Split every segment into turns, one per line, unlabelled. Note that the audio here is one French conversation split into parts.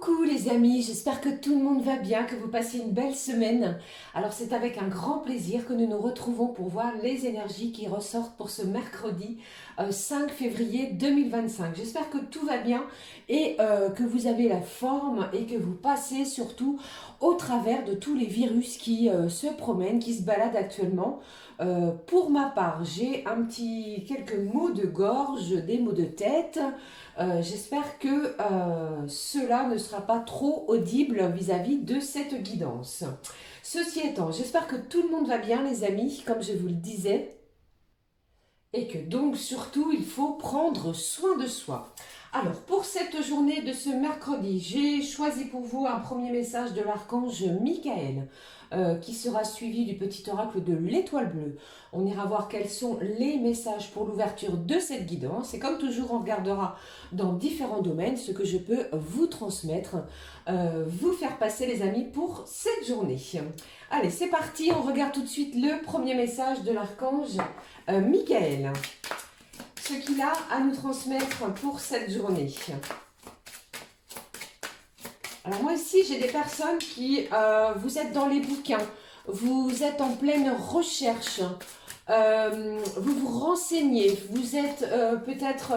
Coucou les amis, j'espère que tout le monde va bien, que vous passez une belle semaine. Alors c'est avec un grand plaisir que nous nous retrouvons pour voir les énergies qui ressortent pour ce mercredi 5 février 2025. J'espère que tout va bien et que vous avez la forme et que vous passez surtout au travers de tous les virus qui se promènent, qui se baladent actuellement. Pour ma part, j'ai quelques maux de gorge, des maux de tête. J'espère que cela ne sera pas trop audible vis-à-vis de cette guidance. Ceci étant, j'espère que tout le monde va bien les amis, comme je vous le disais, et que donc surtout il faut prendre soin de soi. Alors pour cette journée de ce mercredi, j'ai choisi pour vous un premier message de l'archange Michael qui sera suivi du petit oracle de l'étoile bleue. On ira voir quels sont les messages pour l'ouverture de cette guidance et comme toujours on regardera dans différents domaines ce que je peux vous transmettre, vous faire passer les amis pour cette journée. Allez c'est parti, on regarde tout de suite le premier message de l'archange Michael. Ce qu'il a à nous transmettre pour cette journée. Alors moi ici j'ai des personnes qui, vous êtes dans les bouquins, vous êtes en pleine recherche, vous vous renseignez, vous êtes peut-être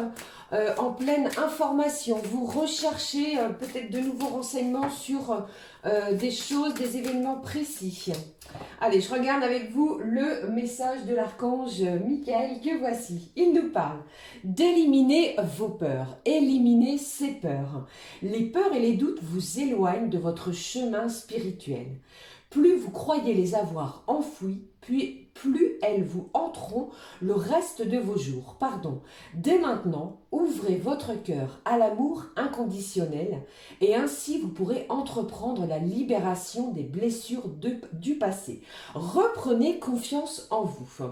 en pleine information, vous recherchez peut-être de nouveaux renseignements sur des choses, des événements précis. Allez, je regarde avec vous le message de l'archange Michael que voici. Il nous parle d'éliminer vos peurs, éliminer ces peurs. Les peurs et les doutes vous éloignent de votre chemin spirituel. Plus vous croyez les avoir enfouis, puis plus elles vous hanteront le reste de vos jours. Dès maintenant, ouvrez votre cœur à l'amour inconditionnel et ainsi vous pourrez entreprendre la libération des blessures du passé. Reprenez confiance en vous.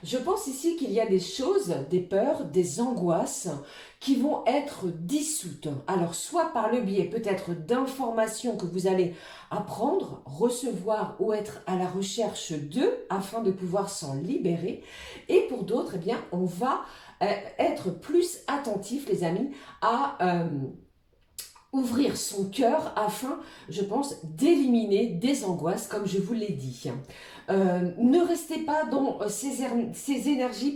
Je pense ici qu'il y a des choses, des peurs, des angoisses qui vont être dissoutes. Alors soit par le biais peut-être d'informations que vous allez apprendre, recevoir ou être à la recherche d'eux afin de pouvoir s'en libérer. Et pour d'autres, eh bien, on va être plus attentif, les amis, à ouvrir son cœur afin, je pense, d'éliminer des angoisses, comme je vous l'ai dit. Ne restez pas dans ces énergies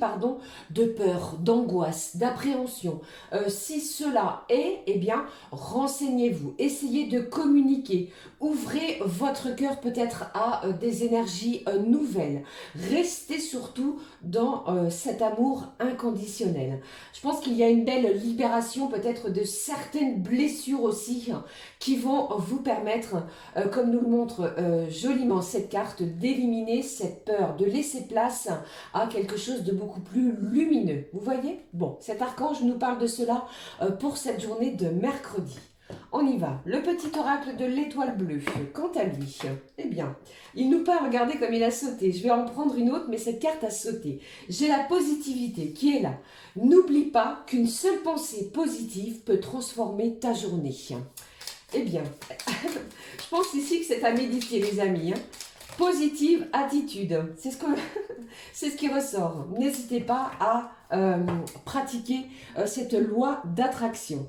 de peur, d'angoisse, d'appréhension. Si cela est, eh bien, renseignez-vous, essayez de communiquer, ouvrez votre cœur peut-être à des énergies nouvelles. Restez surtout dans cet amour inconditionnel. Je pense qu'il y a une belle libération peut-être de certaines blessures aussi qui vont vous permettre, comme nous le montre joliment cette carte, d'éliminer cette peur, de laisser place à quelque chose de beaucoup plus lumineux. Vous voyez? Bon, cet archange nous parle de cela pour cette journée de mercredi. On y va. Le petit oracle de l'étoile bleue, quant à lui, eh bien, il nous parle, regardez comme il a sauté. Je vais en prendre une autre, mais cette carte a sauté. J'ai la positivité qui est là. N'oublie pas qu'une seule pensée positive peut transformer ta journée. Eh bien, je pense ici que c'est à méditer, les amis. Positive attitude, c'est ce qui ressort. N'hésitez pas à pratiquer cette loi d'attraction.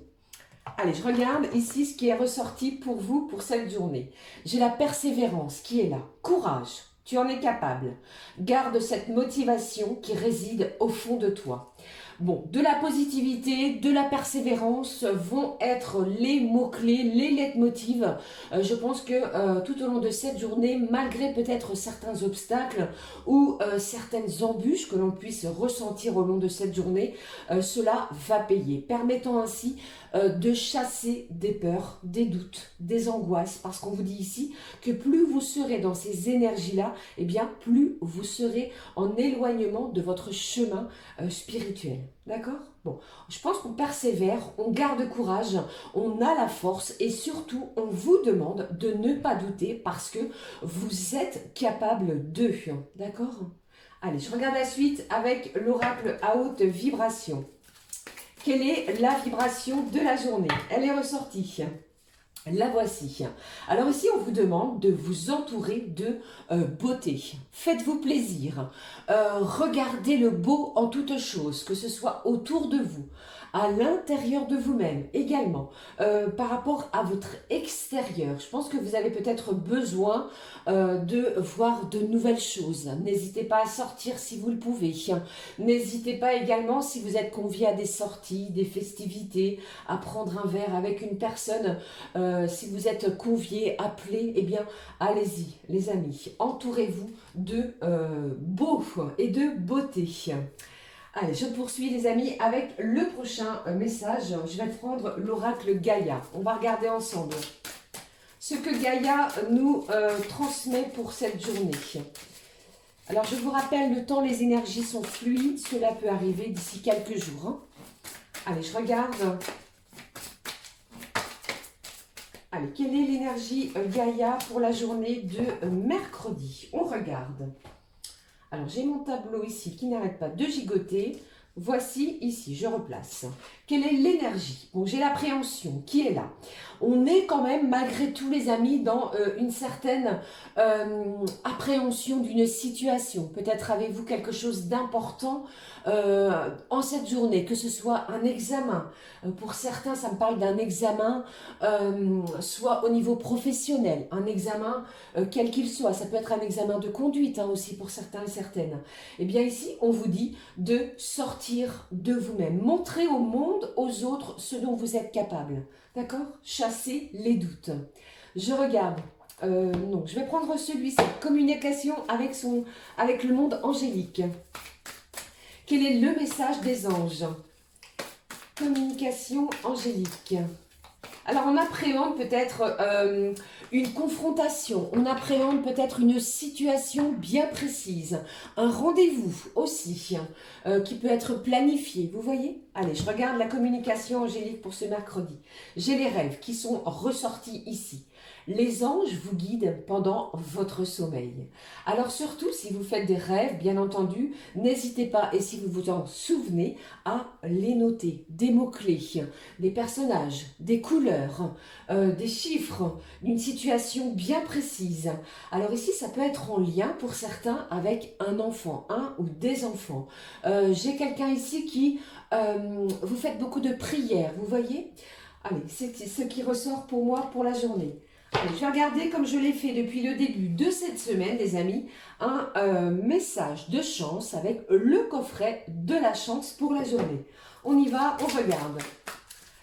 Allez, je regarde ici ce qui est ressorti pour vous pour cette journée. J'ai la persévérance qui est là. Courage, tu en es capable. Garde cette motivation qui réside au fond de toi. Bon, de la positivité, de la persévérance vont être les mots-clés, les leitmotivs. Je pense que tout au long de cette journée, malgré peut-être certains obstacles ou certaines embûches que l'on puisse ressentir au long de cette journée, cela va payer, permettant ainsi de chasser des peurs, des doutes, des angoisses, parce qu'on vous dit ici que plus vous serez dans ces énergies-là, eh bien plus vous serez en éloignement de votre chemin spirituel. D'accord? Bon, je pense qu'on persévère, on garde courage, on a la force et surtout on vous demande de ne pas douter parce que vous êtes capable de. D'accord? Allez, je regarde la suite avec l'oracle à haute vibration. Quelle est la vibration de la journée? Elle est ressortie. La voici. Alors ici, on vous demande de vous entourer de beauté. Faites-vous plaisir. Regardez le beau en toutes choses, que ce soit autour de vous, à l'intérieur de vous-même également, par rapport à votre extérieur. Je pense que vous avez peut-être besoin de voir de nouvelles choses. N'hésitez pas à sortir si vous le pouvez. N'hésitez pas également, si vous êtes convié à des sorties, des festivités, à prendre un verre avec une personne. Si vous êtes convié, appelé, eh bien, allez-y, les amis. Entourez-vous de beau et de beauté. Allez, je poursuis les amis avec le prochain message. Je vais prendre l'oracle Gaïa. On va regarder ensemble ce que Gaïa nous transmet pour cette journée. Alors, je vous rappelle, le temps, les énergies sont fluides. Cela peut arriver d'ici quelques jours. Hein. Allez, je regarde. Allez, quelle est l'énergie Gaïa pour la journée de mercredi? On regarde. Alors, j'ai mon tableau ici qui n'arrête pas de gigoter. Voici ici, je replace. Quelle est l'énergie? Bon, j'ai l'appréhension qui est là. On est quand même, malgré tout les amis, dans une certaine appréhension d'une situation. Peut-être avez-vous quelque chose d'important en cette journée, que ce soit un examen. Pour certains, ça me parle d'un examen, soit au niveau professionnel, un examen quel qu'il soit. Ça peut être un examen de conduite hein, aussi pour certains et certaines. Eh bien ici, on vous dit de sortir de vous-même. Montrer au monde, aux autres, ce dont vous êtes capable. D'accord? Chasser les doutes. Je regarde. Non, je vais prendre celui-ci. Communication avec le monde angélique. Quel est le message des anges? Communication angélique. Alors, on appréhende peut-être une confrontation, on appréhende peut-être une situation bien précise, un rendez-vous aussi, qui peut être planifié, vous voyez? Allez, je regarde la communication angélique pour ce mercredi. J'ai les rêves qui sont ressortis ici. Les anges vous guident pendant votre sommeil. Alors surtout, si vous faites des rêves, bien entendu, n'hésitez pas, et si vous vous en souvenez, à les noter. Des mots-clés, des personnages, des couleurs, des chiffres, d'une situation bien précise. Alors ici, ça peut être en lien pour certains avec un enfant, un ou des enfants. J'ai quelqu'un ici qui... vous faites beaucoup de prières, vous voyez? Allez, c'est ce qui ressort pour moi pour la journée. Allez, je vais regarder, comme je l'ai fait depuis le début de cette semaine, les amis, un message de chance avec le coffret de la chance pour la journée. On y va, on regarde.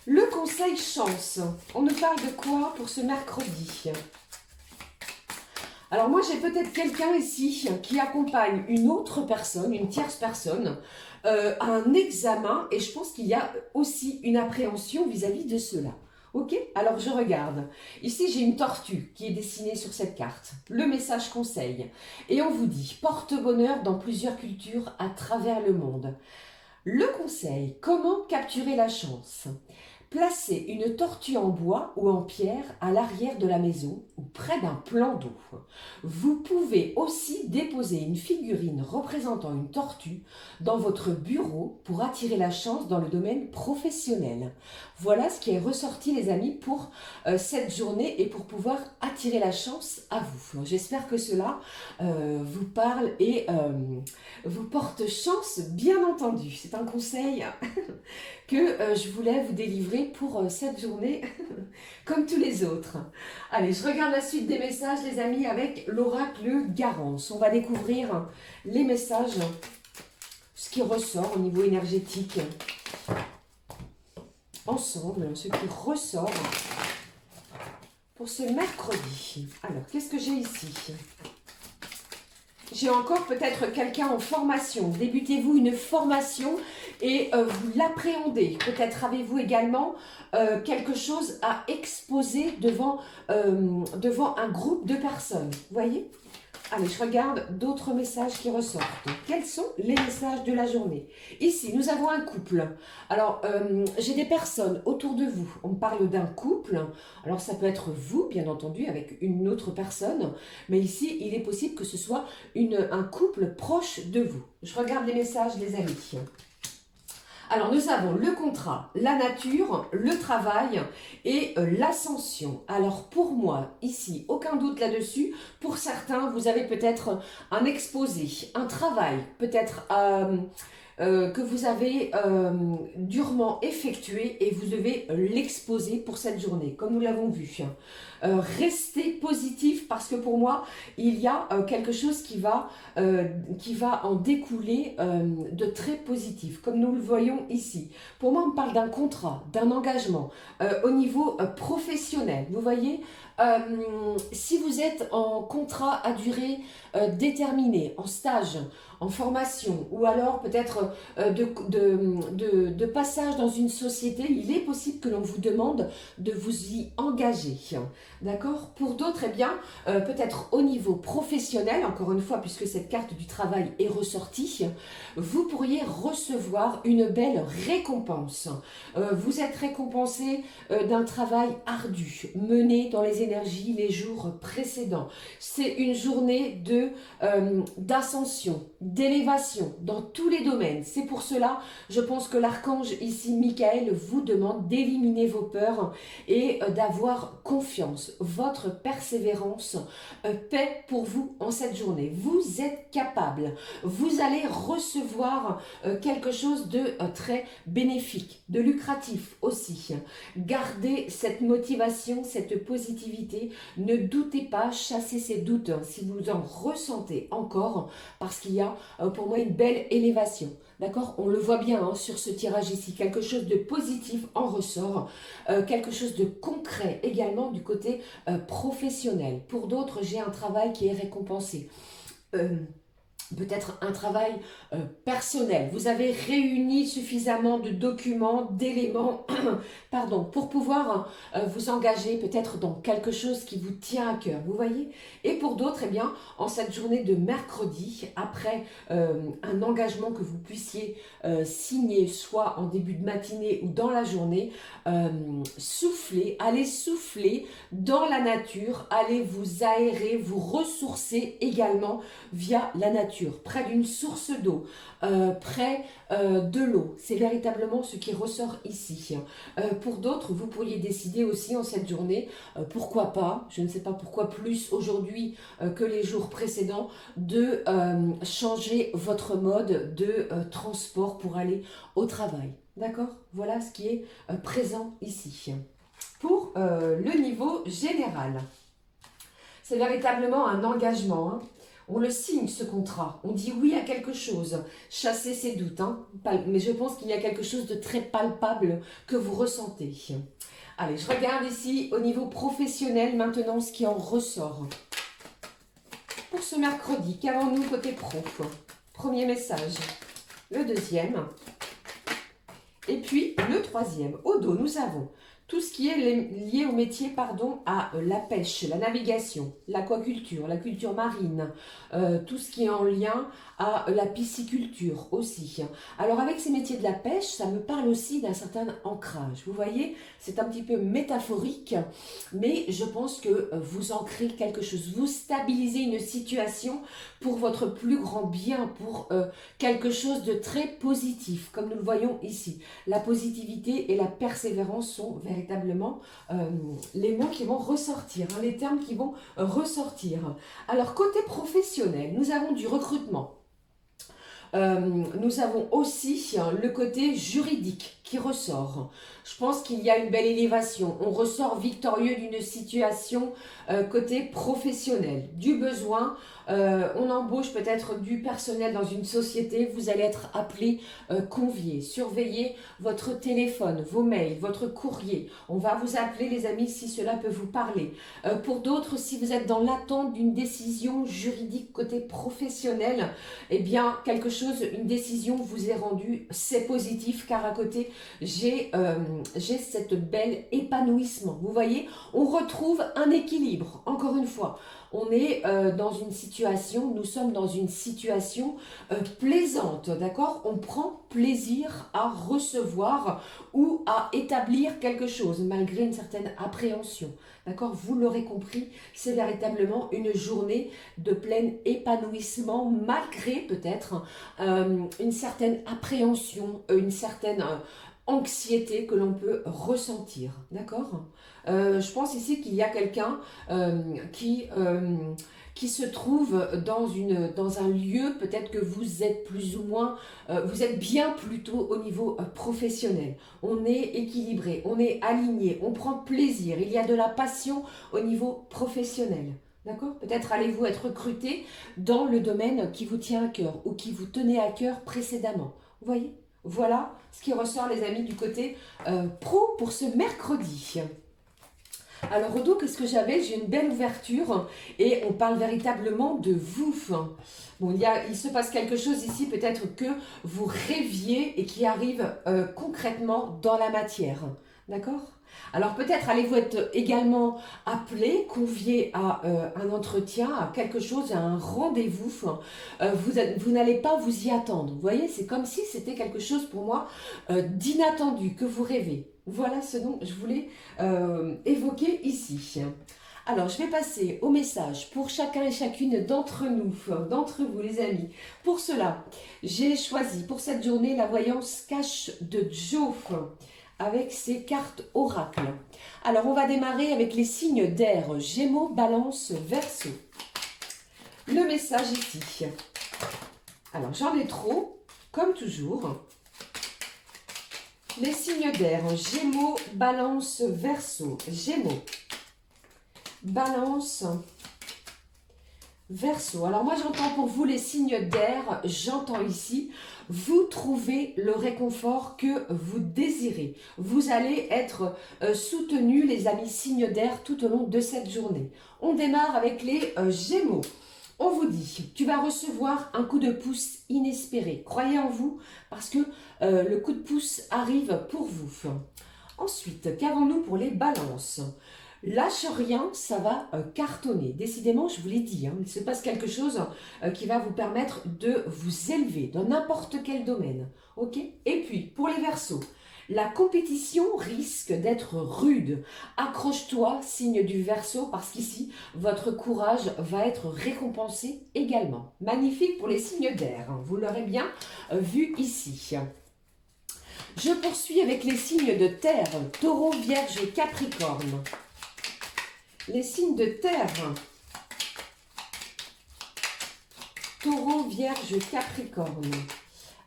Le conseil chance, on nous parle de quoi pour ce mercredi? Alors moi, j'ai peut-être quelqu'un ici qui accompagne une autre personne, une tierce personne, à un examen, et je pense qu'il y a aussi une appréhension vis-à-vis de cela. Ok, alors je regarde. Ici, j'ai une tortue qui est dessinée sur cette carte. Le message conseil. Et on vous dit, porte-bonheur dans plusieurs cultures à travers le monde. Le conseil, comment capturer la chance? Placez une tortue en bois ou en pierre à l'arrière de la maison ou près d'un plan d'eau. Vous pouvez aussi déposer une figurine représentant une tortue dans votre bureau pour attirer la chance dans le domaine professionnel. Voilà ce qui est ressorti les amis pour cette journée et pour pouvoir attirer la chance à vous. J'espère que cela vous parle et vous porte chance, bien entendu. C'est un conseil que je voulais vous délivrer pour cette journée, comme tous les autres. Allez, je regarde la suite des messages, les amis, avec l'oracle Garance. On va découvrir les messages, ce qui ressort au niveau énergétique. Ensemble, ce qui ressort pour ce mercredi. Alors, qu'est-ce que j'ai ici ? J'ai encore peut-être quelqu'un en formation. Débutez-vous une formation et vous l'appréhendez. Peut-être avez-vous également quelque chose à exposer devant un groupe de personnes. Vous voyez ? Allez, je regarde d'autres messages qui ressortent. Quels sont les messages de la journée? Ici, nous avons un couple. Alors, j'ai des personnes autour de vous. On me parle d'un couple. Alors, ça peut être vous, bien entendu, avec une autre personne. Mais ici, il est possible que ce soit un couple proche de vous. Je regarde les messages, les amis. Alors, nous avons le contrat, la nature, le travail et l'ascension. Alors, pour moi, ici, aucun doute là-dessus. Pour certains, vous avez peut-être un exposé, un travail, peut-être que vous avez durement effectué et vous devez l'exposer pour cette journée, comme nous l'avons vu. Restez positif parce que pour moi, il y a quelque chose qui va en découler de très positif, comme nous le voyons ici. Pour moi, on parle d'un contrat, d'un engagement au niveau professionnel. Vous voyez, si vous êtes en contrat à durée déterminée, en stage, en formation, ou alors peut-être de passage dans une société, il est possible que l'on vous demande de vous y engager. D'accord? Pour d'autres, eh bien, peut-être au niveau professionnel, encore une fois, puisque cette carte du travail est ressortie, vous pourriez recevoir une belle récompense. Vous êtes récompensé d'un travail ardu, mené dans les énergies les jours précédents. C'est une journée d'ascension, d'élévation dans tous les domaines. C'est pour cela, je pense que l'archange ici, Michael, vous demande d'éliminer vos peurs et d'avoir confiance. Votre persévérance paie pour vous en cette journée. Vous êtes capable. Vous allez recevoir quelque chose de très bénéfique, de lucratif aussi. Gardez cette motivation, cette positivité. Ne doutez pas, chassez ces doutes si vous en ressentez encore, parce qu'il y a pour moi une belle élévation. D'accord? On le voit bien sur ce tirage ici. Quelque chose de positif en ressort. Quelque chose de concret également du côté professionnel. Pour d'autres, j'ai un travail qui est récompensé. Peut-être un travail personnel. Vous avez réuni suffisamment de documents, d'éléments, pardon, pour pouvoir vous engager peut-être dans quelque chose qui vous tient à cœur, vous voyez? Et pour d'autres, eh bien, en cette journée de mercredi, après un engagement que vous puissiez signer, soit en début de matinée ou dans la journée, allez souffler dans la nature, allez vous aérer, vous ressourcer également via la nature. Près d'une source d'eau, près de l'eau. C'est véritablement ce qui ressort ici. Pour d'autres, vous pourriez décider aussi en cette journée, pourquoi pas, je ne sais pas pourquoi plus aujourd'hui que les jours précédents, de changer votre mode de transport pour aller au travail. D'accord? Voilà ce qui est présent ici. Pour le niveau général, c'est véritablement un engagement, hein. On le signe, ce contrat. On dit oui à quelque chose. Chassez ses doutes. Hein. Mais je pense qu'il y a quelque chose de très palpable que vous ressentez. Allez, je regarde ici au niveau professionnel maintenant ce qui en ressort. Pour ce mercredi, qu'avons-nous côté pro? Premier message. Le deuxième. Et puis le troisième. Au dos, nous avons tout ce qui est lié au métier, à la pêche, la navigation, l'aquaculture, la culture marine, tout ce qui est en lien à la pisciculture aussi. Alors avec ces métiers de la pêche, ça me parle aussi d'un certain ancrage. Vous voyez, c'est un petit peu métaphorique, mais je pense que vous ancrez quelque chose, vous stabilisez une situation pour votre plus grand bien, pour quelque chose de très positif, comme nous le voyons ici. La positivité et la persévérance sont véritablement les mots qui vont ressortir, hein, les termes qui vont ressortir. Alors côté professionnel, nous avons du recrutement. Nous avons aussi le côté juridique qui ressort. Je pense qu'il y a une belle élévation. On ressort victorieux d'une situation côté professionnel. Du besoin, on embauche peut-être du personnel dans une société. Vous allez être appelé, convié. Surveillez votre téléphone, vos mails, votre courrier. On va vous appeler les amis si cela peut vous parler. Pour d'autres, si vous êtes dans l'attente d'une décision juridique côté professionnel, eh bien quelque chose, une décision vous est rendue. C'est positif car à côté, j'ai cette belle épanouissement. Vous voyez, on retrouve un équilibre. Encore une fois, on est dans une situation, nous sommes dans une situation plaisante, d'accord? On prend plaisir à recevoir ou à établir quelque chose, malgré une certaine appréhension, d'accord? Vous l'aurez compris, c'est véritablement une journée de plein épanouissement, malgré peut-être une certaine appréhension, une certaine anxiété que l'on peut ressentir, d'accord? Je pense ici qu'il y a quelqu'un qui se trouve dans un lieu, peut-être que vous êtes plus ou moins, vous êtes bien plutôt au niveau professionnel. On est équilibré, on est aligné, on prend plaisir, il y a de la passion au niveau professionnel. D'accord? Peut-être allez-vous être recruté dans le domaine qui vous tient à cœur ou qui vous tenait à cœur précédemment. Vous voyez? Voilà ce qui ressort, les amis, du côté pro pour ce mercredi. Alors, au dos, qu'est-ce que j'avais? J'ai une belle ouverture et on parle véritablement de vous. Bon, il se passe quelque chose ici, peut-être que vous rêviez et qui arrive concrètement dans la matière. D'accord? Alors peut-être allez-vous être également appelé, convié à un entretien, à quelque chose, à un rendez-vous. Vous n'allez pas vous y attendre. Vous voyez, c'est comme si c'était quelque chose pour moi d'inattendu, que vous rêvez. Voilà ce dont je voulais évoquer ici. Alors, je vais passer au message pour chacun et chacune d'entre nous, d'entre vous les amis. Pour cela, j'ai choisi pour cette journée la voyance cache de Joe avec ses cartes oracles. Alors, on va démarrer avec les signes d'air, Gémeaux, Balance, Verseau. Le message ici. Alors, j'en ai trop, comme toujours. Les signes d'air, Gémeaux, Balance, Verseau. Gémeaux, Balance, Verseau. Alors moi j'entends pour vous les signes d'air, j'entends ici, vous trouvez le réconfort que vous désirez. Vous allez être soutenus les amis signes d'air tout au long de cette journée. On démarre avec les Gémeaux. On vous dit, tu vas recevoir un coup de pouce inespéré. Croyez en vous parce que le coup de pouce arrive pour vous. Ensuite, qu'avons-nous pour les balances? Lâche rien, ça va cartonner. Décidément, je vous l'ai dit, il se passe quelque chose qui va vous permettre de vous élever dans n'importe quel domaine. Ok? Et puis, pour les Verseaux, la compétition risque d'être rude. Accroche-toi, signe du Verseau, parce qu'ici, votre courage va être récompensé également. Magnifique pour les signes d'air, vous l'aurez bien vu ici. Je poursuis avec les signes de terre, Taureau, Vierge et Capricorne. Les signes de terre, Taureau, Vierge, Capricorne.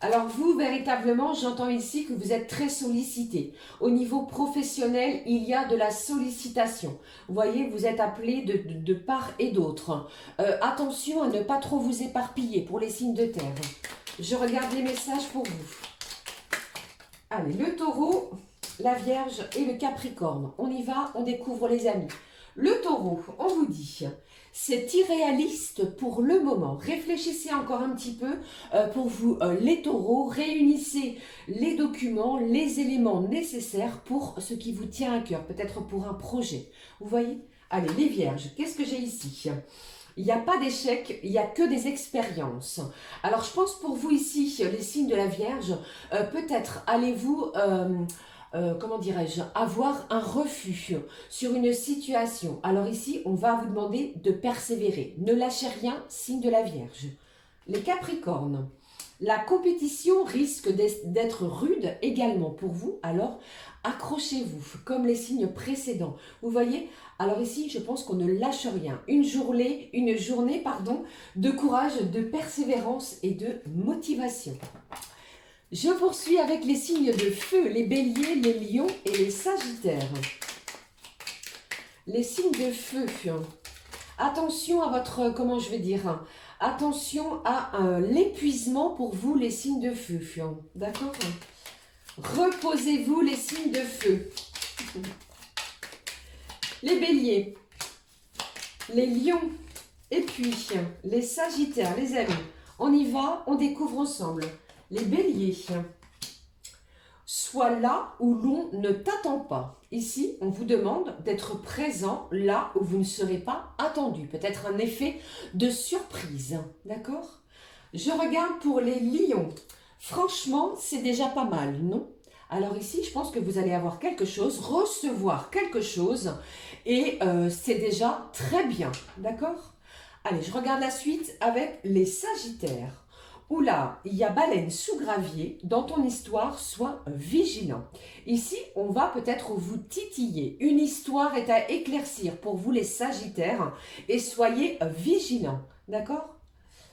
Alors vous, véritablement, j'entends ici que vous êtes très sollicité. Au niveau professionnel, il y a de la sollicitation. Vous voyez, vous êtes appelé de part et d'autre. Attention à ne pas trop vous éparpiller pour les signes de terre. Je regarde les messages pour vous. Allez, le Taureau, la Vierge et le Capricorne. On y va, on découvre les amis. Le Taureau, on vous dit, c'est irréaliste pour le moment. Réfléchissez encore un petit peu pour vous, les Taureaux. Réunissez les documents, les éléments nécessaires pour ce qui vous tient à cœur, peut-être pour un projet. Vous voyez? Allez, les Vierges, qu'est-ce que j'ai ici? Il n'y a pas d'échec, il n'y a que des expériences. Alors, je pense pour vous ici, les signes de la Vierge, peut-être allez-vous... comment dirais-je, avoir un refus sur une situation. Alors ici, on va vous demander de persévérer. Ne lâchez rien, signe de la Vierge. Les Capricornes, la compétition risque d'être rude également pour vous. Alors, accrochez-vous, comme les signes précédents. Vous voyez, alors ici, je pense qu'on ne lâche rien. Une journée, de courage, de persévérance et de motivation. Je poursuis avec les signes de feu, les béliers, les lions et les sagittaires. Les signes de feu. Attention à votre, attention à l'épuisement pour vous, les signes de feu. D'accord? Reposez-vous, les signes de feu. Les béliers, les lions et puis les sagittaires, les amis. On y va, on découvre ensemble. Les béliers, sois là où l'on ne t'attend pas. Ici, on vous demande d'être présent là où vous ne serez pas attendu. Peut-être un effet de surprise, d'accord? Je regarde pour les lions. Franchement, c'est déjà pas mal, non? Alors ici, je pense que vous allez avoir quelque chose, recevoir quelque chose et c'est déjà très bien, d'accord? Allez, je regarde la suite avec les sagittaires. Oula, il y a baleine sous gravier, dans ton histoire, sois vigilant. Ici, on va peut-être vous titiller. Une histoire est à éclaircir pour vous les Sagittaires et soyez vigilants, d'accord?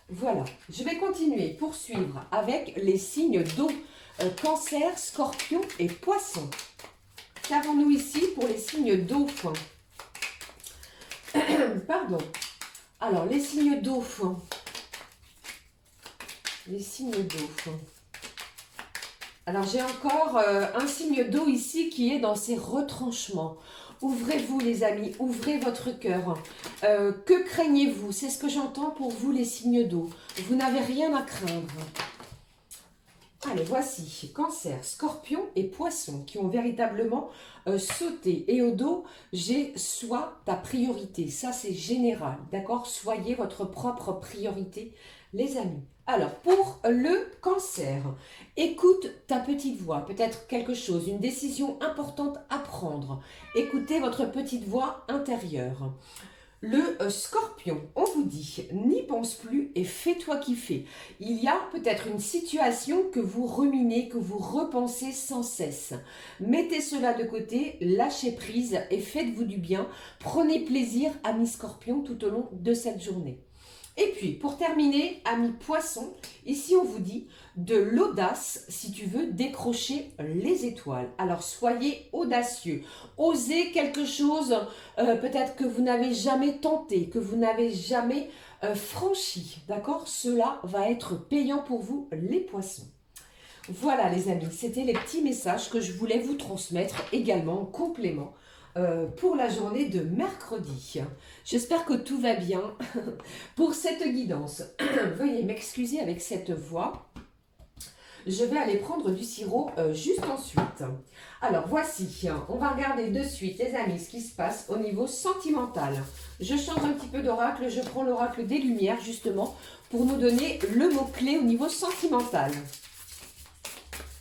Voilà, je vais continuer, poursuivre avec les signes d'eau, Cancer, Scorpion et Poisson. Qu'avons-nous ici pour les signes d'eau? Pardon. Alors, les signes d'eau. Les signes d'eau. Alors, j'ai encore un signe d'eau ici qui est dans ses retranchements. Ouvrez-vous les amis, ouvrez votre cœur. Que craignez-vous? C'est ce que j'entends pour vous les signes d'eau. Vous n'avez rien à craindre. Allez, voici Cancer, Scorpion et Poisson qui ont véritablement sauté. Et au dos, j'ai sois ta priorité. Ça, c'est général, d'accord? Soyez votre propre priorité, les amis. Alors, pour le Cancer, écoute ta petite voix, peut-être quelque chose, une décision importante à prendre. Écoutez votre petite voix intérieure. Le Scorpion, on vous dit, n'y pense plus et fais-toi kiffer. Il y a peut-être une situation que vous ruminez, que vous repensez sans cesse. Mettez cela de côté, lâchez prise et faites-vous du bien. Prenez plaisir, amis Scorpion, tout au long de cette journée. Et puis, pour terminer, amis Poissons, ici on vous dit de l'audace si tu veux décrocher les étoiles. Alors, soyez audacieux. Osez quelque chose peut-être que vous n'avez jamais tenté, que vous n'avez jamais franchi. D'accord? Cela va être payant pour vous, les Poissons. Voilà les amis, c'était les petits messages que je voulais vous transmettre également en complément pour la journée de mercredi. J'espère que tout va bien pour cette guidance. Veuillez m'excuser avec cette voix. Je vais aller prendre du sirop juste ensuite. Alors voici, on va regarder de suite les amis ce qui se passe au niveau sentimental. Je change un petit peu d'oracle, je prends l'oracle des Lumières justement pour nous donner le mot-clé au niveau sentimental.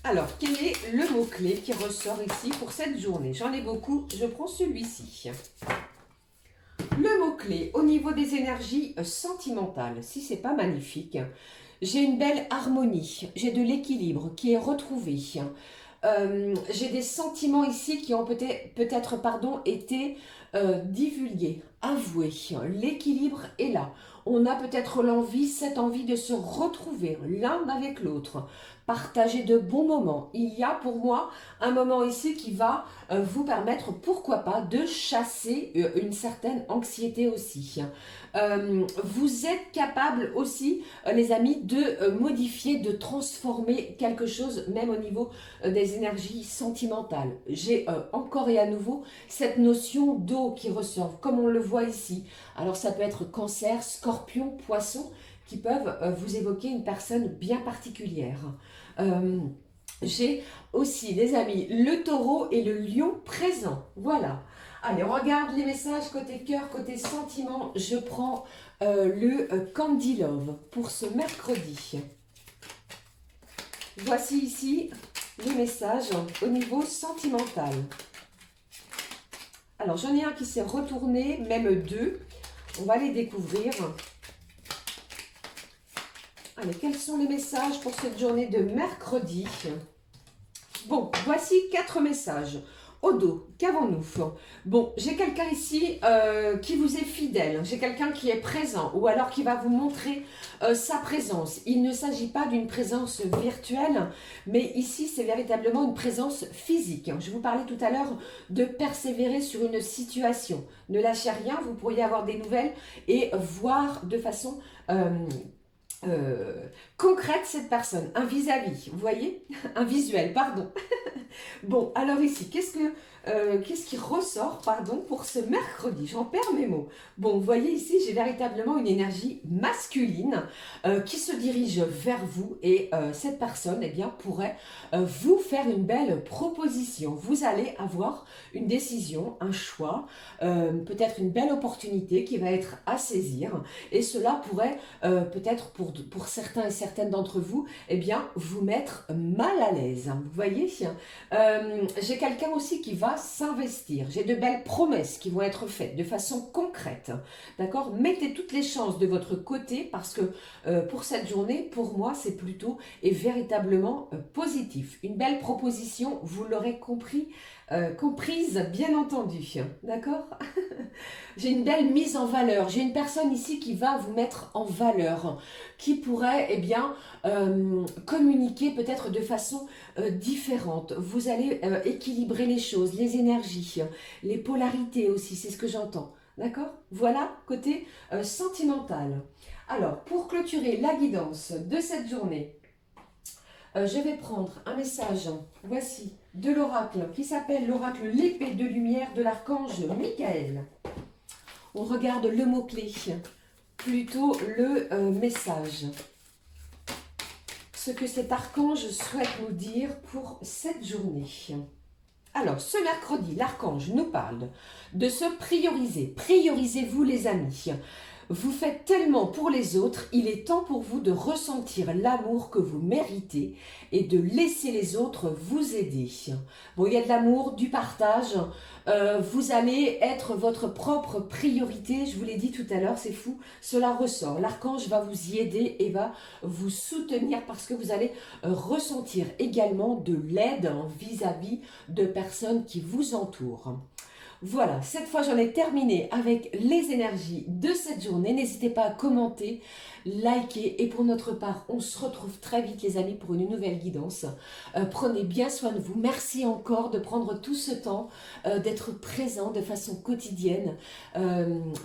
Alors, quel est le mot-clé qui ressort ici pour cette journée? J'en ai beaucoup, je prends celui-ci. Le mot-clé au niveau des énergies sentimentales, si c'est pas magnifique, j'ai une belle harmonie, j'ai de l'équilibre qui est retrouvé. J'ai des sentiments ici qui ont peut-être été divulgués, avoués. L'équilibre est là. On a peut-être cette envie de se retrouver l'un avec l'autre. Partager de bons moments. Il y a pour moi un moment ici qui va vous permettre, pourquoi pas, de chasser une certaine anxiété aussi. Vous êtes capable aussi, les amis, de modifier, de transformer quelque chose, même au niveau des énergies sentimentales. J'ai encore et à nouveau cette notion d'eau qui ressort, comme on le voit ici. Alors ça peut être Cancer, Scorpion, Poisson, qui peuvent vous évoquer une personne bien particulière. J'ai aussi, les amis, le Taureau et le Lion présents. Voilà. Allez, on regarde les messages côté cœur, côté sentiment. Je prends le Candy Love pour ce mercredi. Voici ici les messages au niveau sentimental. Alors, j'en ai un qui s'est retourné, même deux. On va les découvrir. Allez, quels sont les messages pour cette journée de mercredi? Bon, voici 4 messages. Au dos, qu'avons-nous? Bon, j'ai quelqu'un ici qui vous est fidèle. J'ai quelqu'un qui est présent ou alors qui va vous montrer sa présence. Il ne s'agit pas d'une présence virtuelle, mais ici, c'est véritablement une présence physique. Je vous parlais tout à l'heure de persévérer sur une situation. Ne lâchez rien, vous pourriez avoir des nouvelles et voir de façon concrète cette personne, un vis-à-vis, vous voyez, un visuel, pardon. Bon, alors ici, qu'est-ce qui ressort, pardon, pour ce mercredi? J'en perds mes mots. Bon, vous voyez ici, j'ai véritablement une énergie masculine qui se dirige vers vous et cette personne, eh bien, pourrait vous faire une belle proposition. Vous allez avoir une décision, un choix, peut-être une belle opportunité qui va être à saisir et cela pourrait peut-être pour certains et certaines d'entre vous, eh bien, vous mettre mal à l'aise. Vous voyez, j'ai quelqu'un aussi qui va va s'investir. J'ai de belles promesses qui vont être faites de façon concrète. D'accord? Mettez toutes les chances de votre côté parce que pour cette journée, pour moi, c'est plutôt et véritablement positif. Une belle proposition, vous l'aurez compris, comprise, bien entendu. D'accord? J'ai une belle mise en valeur. J'ai une personne ici qui va vous mettre en valeur, qui pourrait, eh bien, communiquer peut-être de façon différente. Vous allez équilibrer les choses, les énergies, les polarités aussi, c'est ce que j'entends. D'accord? Voilà, côté sentimental. Alors, pour clôturer la guidance de cette journée, je vais prendre un message, voici, de l'oracle, qui s'appelle l'oracle l'épée de lumière de l'archange Michael. On regarde le mot-clé, plutôt le message. Ce que cet archange souhaite nous dire pour cette journée. Alors, ce mercredi, l'archange nous parle de se prioriser. Priorisez-vous les amis. Vous faites tellement pour les autres, il est temps pour vous de ressentir l'amour que vous méritez et de laisser les autres vous aider. Bon, il y a de l'amour, du partage, vous allez être votre propre priorité, je vous l'ai dit tout à l'heure, c'est fou, cela ressort. L'archange va vous y aider et va vous soutenir parce que vous allez ressentir également de l'aide vis-à-vis de personnes qui vous entourent. Voilà, cette fois j'en ai terminé avec les énergies de cette journée. N'hésitez pas à commenter, liker et pour notre part, on se retrouve très vite les amis pour une nouvelle guidance. Prenez bien soin de vous. Merci encore de prendre tout ce temps, d'être présent de façon quotidienne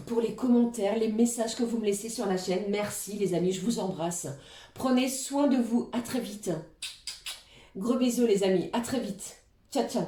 pour les commentaires, les messages que vous me laissez sur la chaîne. Merci les amis, je vous embrasse. Prenez soin de vous, à très vite. Gros bisous les amis, à très vite. Ciao, ciao.